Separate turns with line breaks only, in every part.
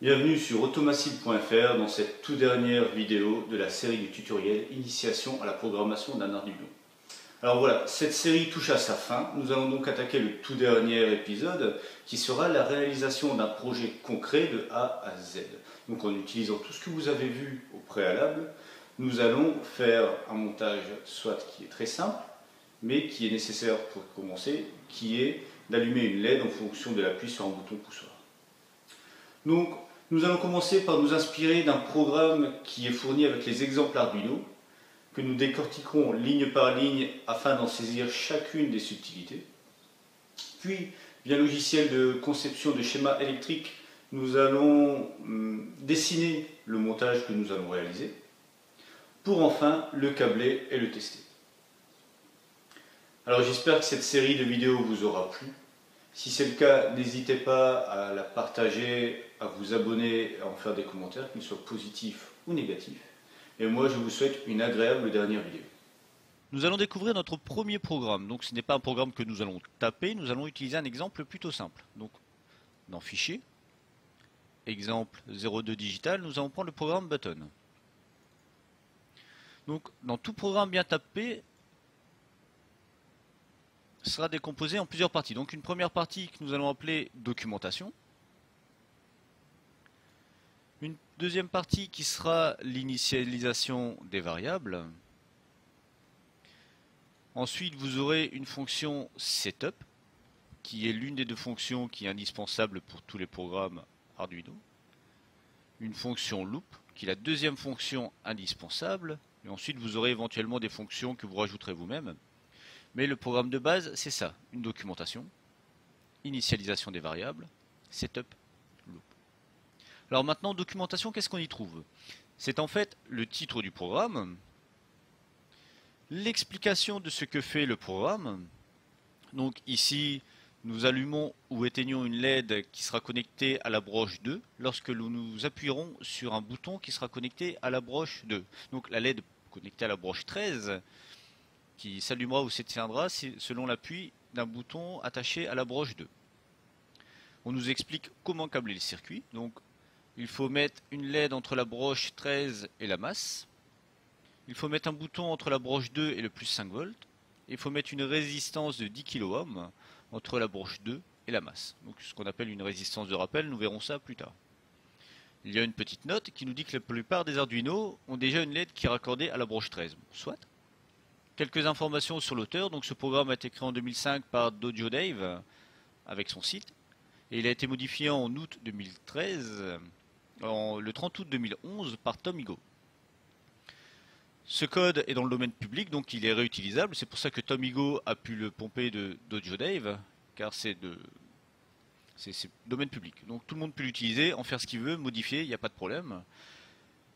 Bienvenue sur automacile.fr dans cette toute dernière vidéo de la série du tutoriel Initiation à la programmation d'un Arduino. Alors voilà, cette série touche à sa fin. Nous allons donc attaquer le tout dernier épisode qui sera la réalisation d'un projet concret de A à Z. Donc en utilisant tout ce que vous avez vu au préalable, nous allons faire un montage soit qui est très simple, mais qui est nécessaire pour commencer, qui est d'allumer une LED en fonction de l'appui sur un bouton poussoir. Donc, nous allons commencer par nous inspirer d'un programme qui est fourni avec les exemples Arduino, que nous décortiquerons ligne par ligne afin d'en saisir chacune des subtilités. Puis, via logiciel de conception de schéma électrique, nous allons dessiner le montage que nous allons réaliser, pour enfin le câbler et le tester. Alors j'espère que cette série de vidéos vous aura plu. Si c'est le cas, n'hésitez pas à la partager, à vous abonner, à en faire des commentaires, qu'ils soient positifs ou négatifs. Et moi, je vous souhaite une agréable dernière vidéo.
Nous allons découvrir notre premier programme. Donc ce n'est pas un programme que nous allons taper, nous allons utiliser un exemple plutôt simple. Donc dans Fichier, exemple 02 digital, nous allons prendre le programme Button. Donc dans tout programme bien tapé, sera décomposé en plusieurs parties. Donc une première partie que nous allons appeler documentation. Une deuxième partie qui sera l'initialisation des variables. Ensuite, vous aurez une fonction setup, qui est l'une des deux fonctions qui est indispensable pour tous les programmes Arduino. Une fonction loop, qui est la deuxième fonction indispensable. Et ensuite, vous aurez éventuellement des fonctions que vous rajouterez vous-même. Mais le programme de base, c'est ça, une documentation, initialisation des variables, setup, loop. Alors maintenant, documentation, qu'est-ce qu'on y trouve? C'est en fait le titre du programme, l'explication de ce que fait le programme. Donc ici, nous allumons ou éteignons une LED qui sera connectée à la broche 2 lorsque nous appuierons sur un bouton qui sera connecté à la broche 2. Donc la LED connectée à la broche 13 qui s'allumera ou s'éteindra selon l'appui d'un bouton attaché à la broche 2. On nous explique comment câbler le circuit. Donc, il faut mettre une LED entre la broche 13 et la masse. Il faut mettre un bouton entre la broche 2 et le plus 5 volts. Il faut mettre une résistance de 10 kΩ entre la broche 2 et la masse. Donc, ce qu'on appelle une résistance de rappel, nous verrons ça plus tard. Il y a une petite note qui nous dit que la plupart des Arduino ont déjà une LED qui est raccordée à la broche 13. Soit. Quelques informations sur l'auteur. Donc ce programme a été créé en 2005 par Dojo Dave avec son site. Et il a été modifié en août 2013, le 30 août 2011 par Tom Igo. Ce code est dans le domaine public, donc il est réutilisable. C'est pour ça que Tom Igo a pu le pomper de Dojo Dave, car c'est domaine public. Donc tout le monde peut l'utiliser, en faire ce qu'il veut, modifier, il n'y a pas de problème.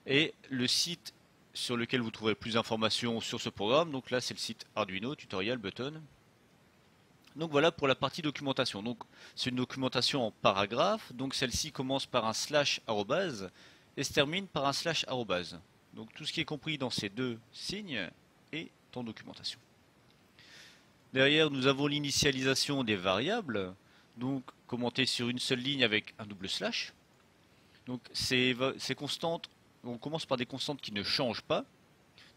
Et le site sur lequel vous trouverez plus d'informations sur ce programme. Donc là, c'est le site Arduino, tutoriel, button. Donc voilà pour la partie documentation. Donc c'est une documentation en paragraphe. Donc celle-ci commence par un slash arrobase et se termine par un slash arrobase. Donc tout ce qui est compris dans ces deux signes est en documentation. Derrière, nous avons l'initialisation des variables. Donc commentée sur une seule ligne avec un double slash. Donc ces constantes. On commence par des constantes qui ne changent pas.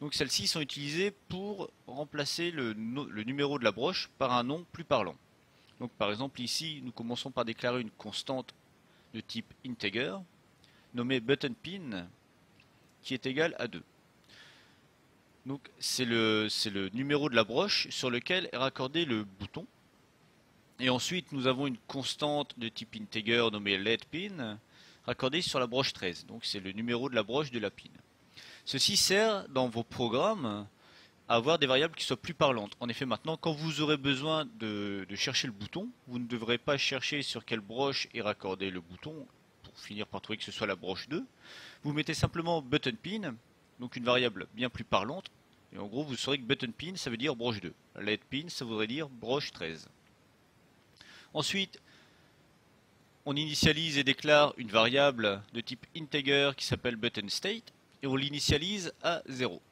Donc celles-ci sont utilisées pour remplacer le numéro de la broche par un nom plus parlant. Donc par exemple ici, nous commençons par déclarer une constante de type integer, nommée buttonPin, qui est égale à 2. Donc c'est le numéro de la broche sur lequel est raccordé le bouton. Et ensuite, nous avons une constante de type integer nommée ledPin, raccordé sur la broche 13, donc c'est le numéro de la broche de la pin. Ceci sert dans vos programmes à avoir des variables qui soient plus parlantes. En effet, maintenant, quand vous aurez besoin de chercher le bouton, vous ne devrez pas chercher sur quelle broche est raccordé le bouton, pour finir par trouver que ce soit la broche 2. Vous mettez simplement buttonPin, donc une variable bien plus parlante, et en gros, vous saurez que buttonPin, ça veut dire broche 2. ledPin, ça voudrait dire broche 13. Ensuite, on initialise et déclare une variable de type integer qui s'appelle buttonState et on l'initialise à 0.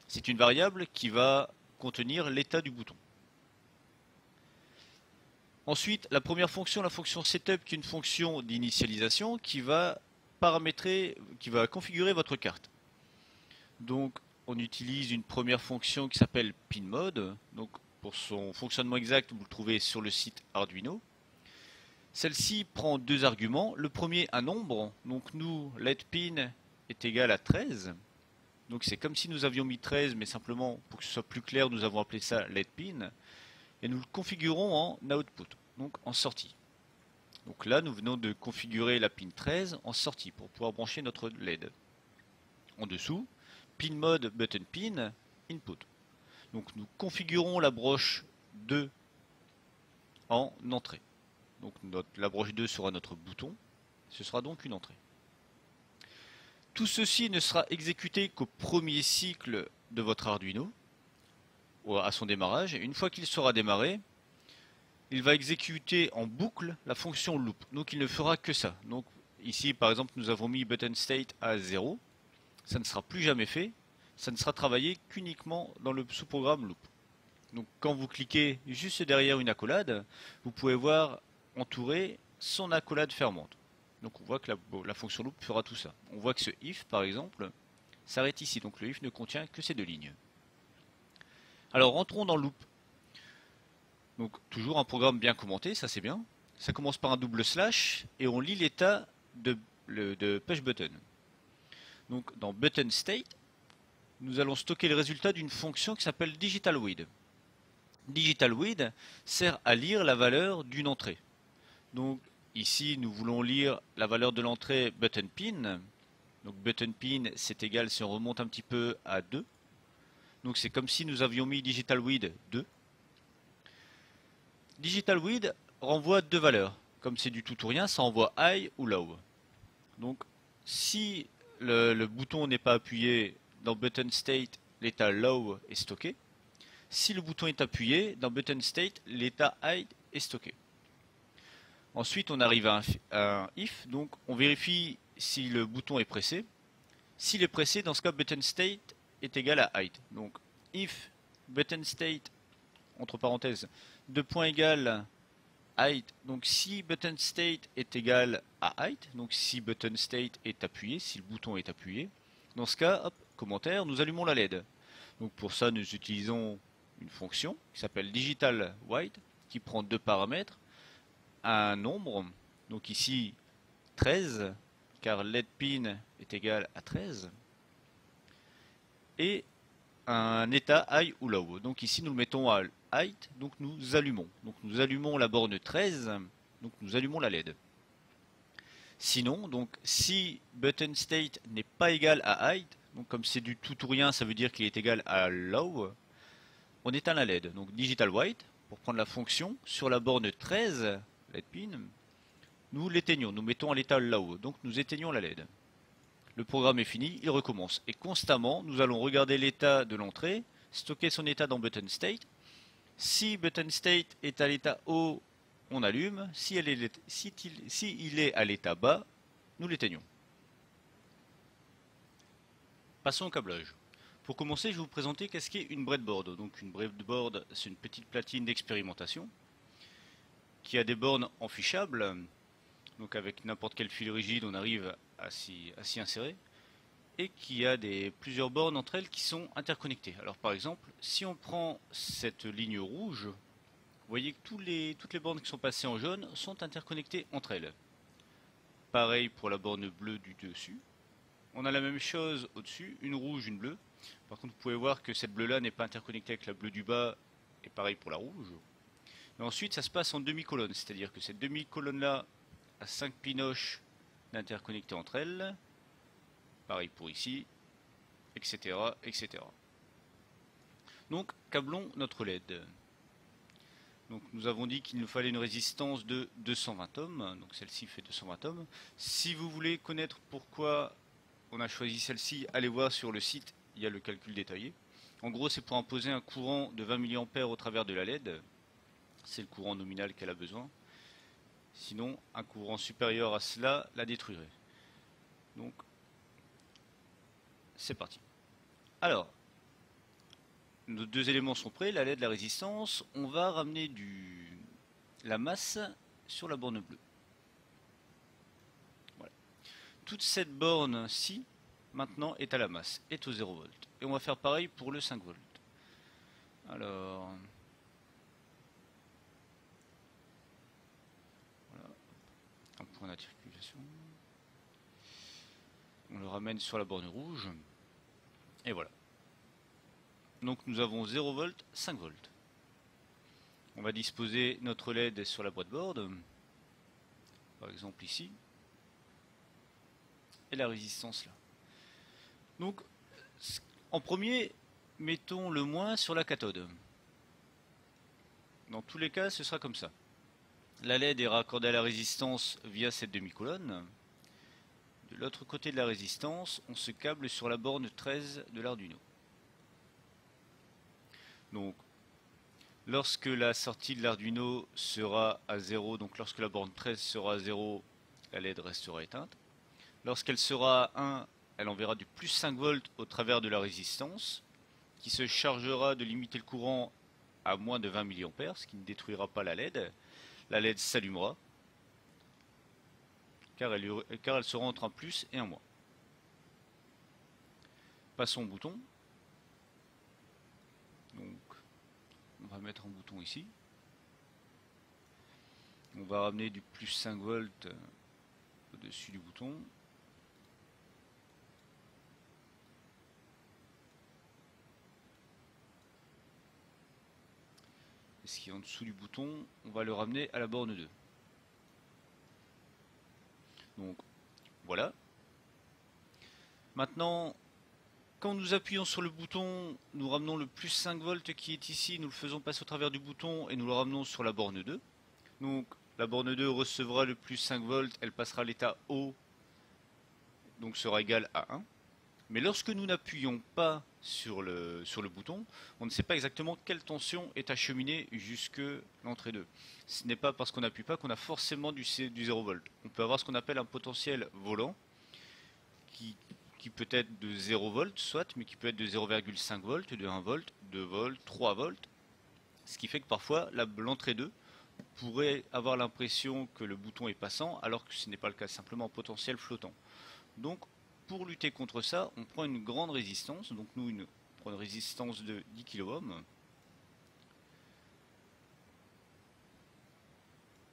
C'est une variable qui va contenir l'état du bouton. Ensuite, la première fonction, la fonction setup, qui est une fonction d'initialisation qui va paramétrer, qui va configurer votre carte. Donc, on utilise une première fonction qui s'appelle pinMode. Donc, pour son fonctionnement exact, vous le trouvez sur le site Arduino. Celle-ci prend deux arguments. Le premier, un nombre. Donc, nous, letPin est égal à 13. Donc, c'est comme si nous avions mis 13, mais simplement, pour que ce soit plus clair, nous avons appelé ça letPin. Et nous le configurons en output, donc en sortie. Donc là, nous venons de configurer la pin 13 en sortie pour pouvoir brancher notre LED. En dessous, pin mode button pin input. Donc nous configurons la broche 2 en entrée. Donc la broche 2 sera notre bouton. Ce sera donc une entrée. Tout ceci ne sera exécuté qu'au premier cycle de votre Arduino, à son démarrage. Et une fois qu'il sera démarré, il va exécuter en boucle la fonction loop. Donc il ne fera que ça. Donc ici par exemple nous avons mis button state à 0. Ça ne sera plus jamais fait. Ça ne sera travaillé qu'uniquement dans le sous-programme loop. Donc quand vous cliquez juste derrière une accolade, vous pouvez voir entourer son accolade fermante. Donc on voit que la fonction loop fera tout ça. On voit que ce if par exemple s'arrête ici. Donc le if ne contient que ces deux lignes. Alors rentrons dans loop. Donc toujours un programme bien commenté, ça c'est bien. Ça commence par un double slash et on lit l'état de push button. Donc dans button state, nous allons stocker le résultat d'une fonction qui s'appelle digitalWeed. DigitalWeed sert à lire la valeur d'une entrée. Donc ici nous voulons lire la valeur de l'entrée button pin. Donc button pin c'est égal si on remonte un petit peu à 2. Donc c'est comme si nous avions mis digitalWeed 2. DigitalWeed renvoie deux valeurs. Comme c'est du tout ou rien, ça envoie high ou low. Donc, si le bouton n'est pas appuyé, dans button state, l'état low est stocké. Si le bouton est appuyé, dans button state, l'état high est stocké. Ensuite, on arrive à un if, donc on vérifie si le bouton est pressé. S'il est pressé, dans ce cas, button state est égal à height. Donc, if button state, entre parenthèses, de point égal height, donc si button state est égal à height, donc si button state est appuyé, si le bouton est appuyé, dans ce cas, hop, commentaire, nous allumons la LED. Donc pour ça, nous utilisons une fonction qui s'appelle digitalWhite, qui prend deux paramètres, un nombre, donc ici 13, car LED pin est égal à 13, et un état high ou low. Donc ici nous le mettons à height, donc nous allumons. Donc nous allumons la borne 13, donc nous allumons la LED. Sinon, donc si button state n'est pas égal à height, donc comme c'est du tout ou rien, ça veut dire qu'il est égal à low, on éteint la LED. Donc digitalWhite, pour prendre la fonction, sur la borne 13, LED pin, nous l'éteignons, nous mettons à l'état low, donc nous éteignons la LED. Le programme est fini, il recommence. Et constamment, nous allons regarder l'état de l'entrée, stocker son état dans button state. Si button state est à l'état haut, on allume. Si il est à l'état bas, nous l'éteignons. Passons au câblage. Pour commencer, je vais vous présenter qu'est-ce qu'est une breadboard. Donc une breadboard, c'est une petite platine d'expérimentation qui a des bornes enfichables. Donc avec n'importe quel fil rigide, on arrive à s'y insérer, et qui a plusieurs bornes entre elles qui sont interconnectées. Alors par exemple, si on prend cette ligne rouge, vous voyez que toutes les bornes qui sont passées en jaune sont interconnectées entre elles. Pareil pour la borne bleue du dessus. On a la même chose au-dessus, une rouge, une bleue. Par contre, vous pouvez voir que cette bleue-là n'est pas interconnectée avec la bleue du bas, et pareil pour la rouge. Et ensuite, ça se passe en demi-colonne, c'est-à-dire que cette demi-colonne-là a 5 pinoches d'interconnectés entre elles. Pareil pour ici, etc., etc. Donc, câblons notre LED. Donc, nous avons dit qu'il nous fallait une résistance de 220 ohms. Donc, celle-ci fait 220 ohms. Si vous voulez connaître pourquoi on a choisi celle-ci, allez voir sur le site, il y a le calcul détaillé. En gros, c'est pour imposer un courant de 20 mA au travers de la LED. C'est le courant nominal qu'elle a besoin. Sinon, un courant supérieur à cela la détruirait. Donc, c'est parti. Alors, nos deux éléments sont prêts, la LED, la résistance. On va ramener la masse sur la borne bleue. Voilà. Toute cette borne-ci, maintenant, est à la masse, est au 0 volt. Et on va faire pareil pour le 5 volts. Alors, voilà, un point d'articulation. On le ramène sur la borne rouge. Et voilà. Donc nous avons 0 volt, 5 volts. On va disposer notre LED sur la boîte-board. Par exemple ici. Et la résistance là. Donc, en premier, mettons le moins sur la cathode. Dans tous les cas, ce sera comme ça. La LED est raccordée à la résistance via cette demi-colonne. De l'autre côté de la résistance, on se câble sur la borne 13 de l'Arduino. Donc, lorsque la sortie de l'Arduino sera à 0, donc lorsque la borne 13 sera à 0, la LED restera éteinte. Lorsqu'elle sera à 1, elle enverra du plus 5 volts au travers de la résistance, qui se chargera de limiter le courant à moins de 20 mA, ce qui ne détruira pas la LED. La LED s'allumera, car elle sera entre un plus et un moins. Passons au bouton. Donc, on va mettre un bouton ici. On va ramener du plus 5 volts au-dessus du bouton. Et ce qui est en dessous du bouton, on va le ramener à la borne 2. Donc, voilà. Maintenant, quand nous appuyons sur le bouton, nous ramenons le plus 5 volts qui est ici, nous le faisons passer au travers du bouton et nous le ramenons sur la borne 2. Donc la borne 2 recevra le plus 5 volts, elle passera à l'état haut, donc sera égale à 1. Mais lorsque nous n'appuyons pas sur le bouton, on ne sait pas exactement quelle tension est acheminée jusque l'entrée 2. Ce n'est pas parce qu'on n'appuie pas qu'on a forcément du 0 volt. On peut avoir ce qu'on appelle un potentiel volant, qui peut être de 0 volt, soit, mais qui peut être de 0,5 volts, de 1 volt, 2 volts, 3 volts. Ce qui fait que parfois, l'entrée 2 pourrait avoir l'impression que le bouton est passant, alors que ce n'est pas le cas, simplement un potentiel flottant. Donc, pour lutter contre ça, on prend une grande résistance, donc nous, on prend une résistance de 10 kΩ,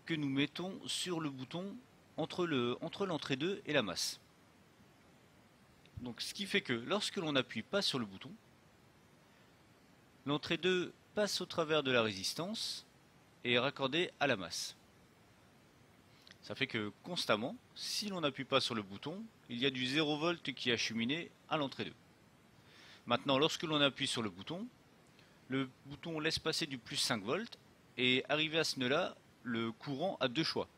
que nous mettons sur le bouton entre l'entrée 2 et la masse. Donc ce qui fait que lorsque l'on n'appuie pas sur le bouton, l'entrée 2 passe au travers de la résistance et est raccordée à la masse. Ça fait que constamment, si l'on n'appuie pas sur le bouton, il y a du 0 volt qui est acheminé à l'entrée 2. Maintenant, lorsque l'on appuie sur le bouton laisse passer du plus 5 volts et arrivé à ce nœud-là, le courant a deux choix.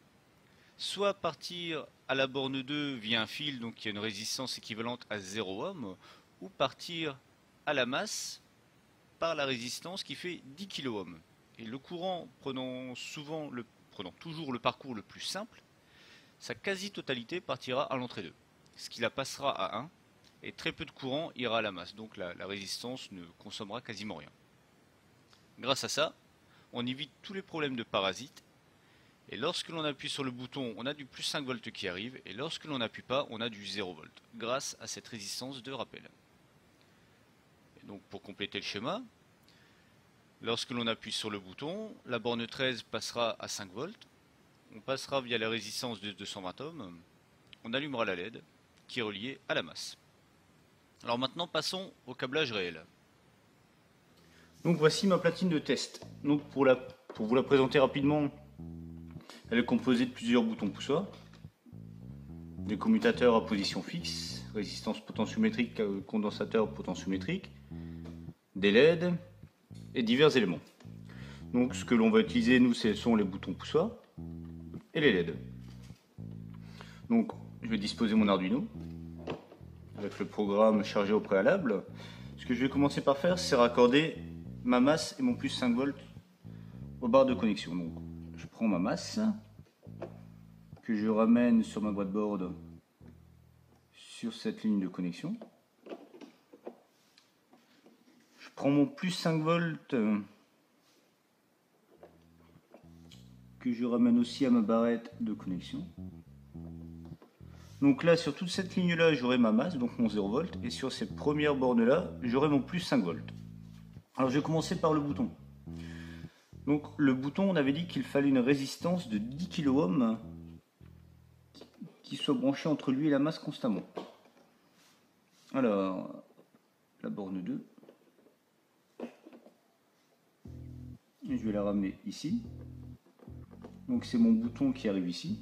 Soit partir à la borne 2 via un fil, donc qui a une résistance équivalente à 0 ohm, ou partir à la masse par la résistance qui fait 10 kΩ. Et le courant prenant toujours le parcours le plus simple, sa quasi-totalité partira à l'entrée 2, ce qui la passera à 1, et très peu de courant ira à la masse, donc la résistance ne consommera quasiment rien. Grâce à ça, on évite tous les problèmes de parasites. Et lorsque l'on appuie sur le bouton, on a du plus 5 volts qui arrive, et lorsque l'on n'appuie pas, on a du 0 volt, grâce à cette résistance de rappel. Et donc pour compléter le schéma, lorsque l'on appuie sur le bouton, la borne 13 passera à 5 volts, on passera via la résistance de 220 ohms, on allumera la LED, qui est reliée à la masse. Alors maintenant passons au câblage réel.
Donc voici ma platine de test. Donc pour vous la présenter rapidement, elle est composée de plusieurs boutons poussoirs, des commutateurs à position fixe, résistance potentiométrique, condensateur potentiométrique, des LED et divers éléments. Donc ce que l'on va utiliser, nous, ce sont les boutons poussoirs et les LED. Donc je vais disposer mon Arduino avec le programme chargé au préalable. Ce que je vais commencer par faire, c'est raccorder ma masse et mon plus 5 volts aux barres de connexion. Donc je prends ma masse que je ramène sur ma boîte board sur cette ligne de connexion. Je prends mon plus 5 volts que je ramène aussi à ma barrette de connexion. Donc là, sur toute cette ligne-là, j'aurai ma masse, donc mon 0 volt, et sur cette première borne-là, j'aurai mon plus 5 volts. Alors je vais commencer par le bouton. Donc le bouton, on avait dit qu'il fallait une résistance de 10 kΩ qui soit branchée entre lui et la masse constamment. Alors, la borne 2, et je vais la ramener ici. Donc c'est mon bouton qui arrive ici.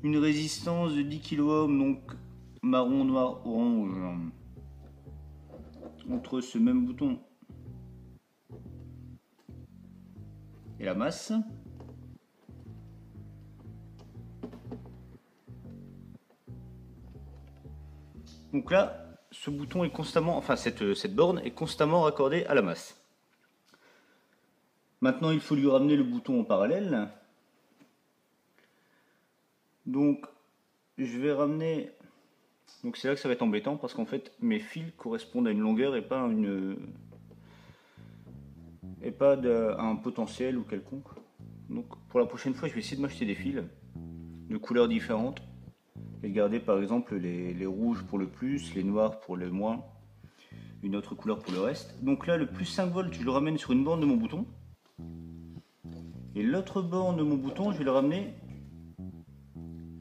Une résistance de 10 kΩ, donc marron, noir, orange, entre ce même bouton et la masse. Donc là, ce bouton est constamment, enfin cette borne est constamment raccordée à la masse. Maintenant, il faut lui ramener le bouton en parallèle. Donc, je vais ramener. Donc c'est là que ça va être embêtant parce qu'en fait, mes fils correspondent à une longueur et pas à à un potentiel ou quelconque. Donc pour la prochaine fois, je vais essayer de m'acheter des fils de couleurs différentes et garder par exemple les rouges pour le plus, les noirs pour le moins, une autre couleur pour le reste. Donc là, le plus 5 volts, je le ramène sur une borne de mon bouton. Et l'autre borne de mon bouton, je vais le ramener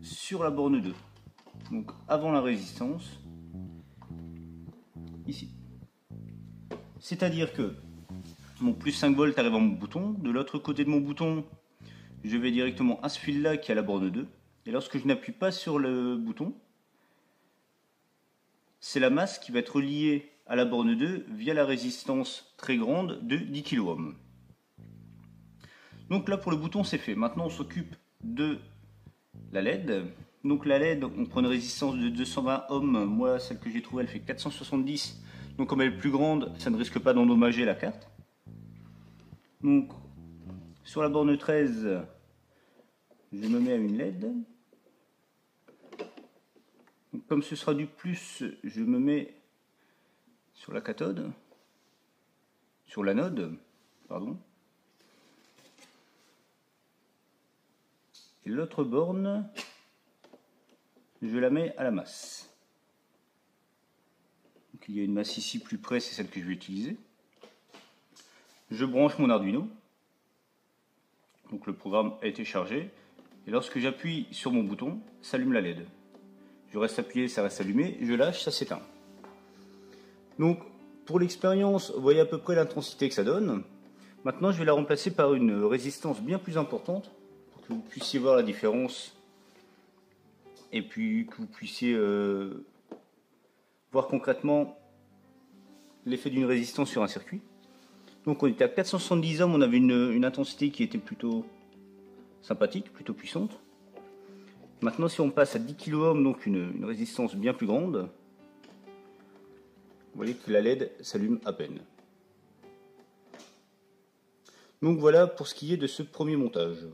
sur la borne 2. Donc avant la résistance, ici. C'est-à-dire que mon plus 5 volts arrive à mon bouton. De l'autre côté de mon bouton, je vais directement à ce fil-là qui est à la borne 2. Et lorsque je n'appuie pas sur le bouton, c'est la masse qui va être reliée à la borne 2 via la résistance très grande de 10 kΩ. Donc là pour le bouton c'est fait. Maintenant on s'occupe de la LED. Donc la LED, on prend une résistance de 220 ohms. Moi celle que j'ai trouvée elle fait 470. Donc comme elle est plus grande, ça ne risque pas d'endommager la carte. Donc sur la borne 13, je me mets à une LED. Donc, comme ce sera du plus, je me mets sur la cathode, sur l'anode, pardon. Et l'autre borne, je la mets à la masse. Donc, il y a une masse ici plus près, c'est celle que je vais utiliser. Je branche mon Arduino. Donc le programme a été chargé. Et lorsque j'appuie sur mon bouton, s'allume la LED. Je reste appuyé, ça reste allumé. Je lâche, ça s'éteint. Donc pour l'expérience, vous voyez à peu près l'intensité que ça donne. Maintenant, je vais la remplacer par une résistance bien plus importante pour que vous puissiez voir la différence et puis que vous puissiez voir concrètement l'effet d'une résistance sur un circuit. Donc on était à 470 ohms, on avait une intensité qui était plutôt sympathique, plutôt puissante. Maintenant si on passe à 10 kΩ, donc une résistance bien plus grande, vous voyez que la LED s'allume à peine. Donc voilà pour ce qui est de ce premier montage.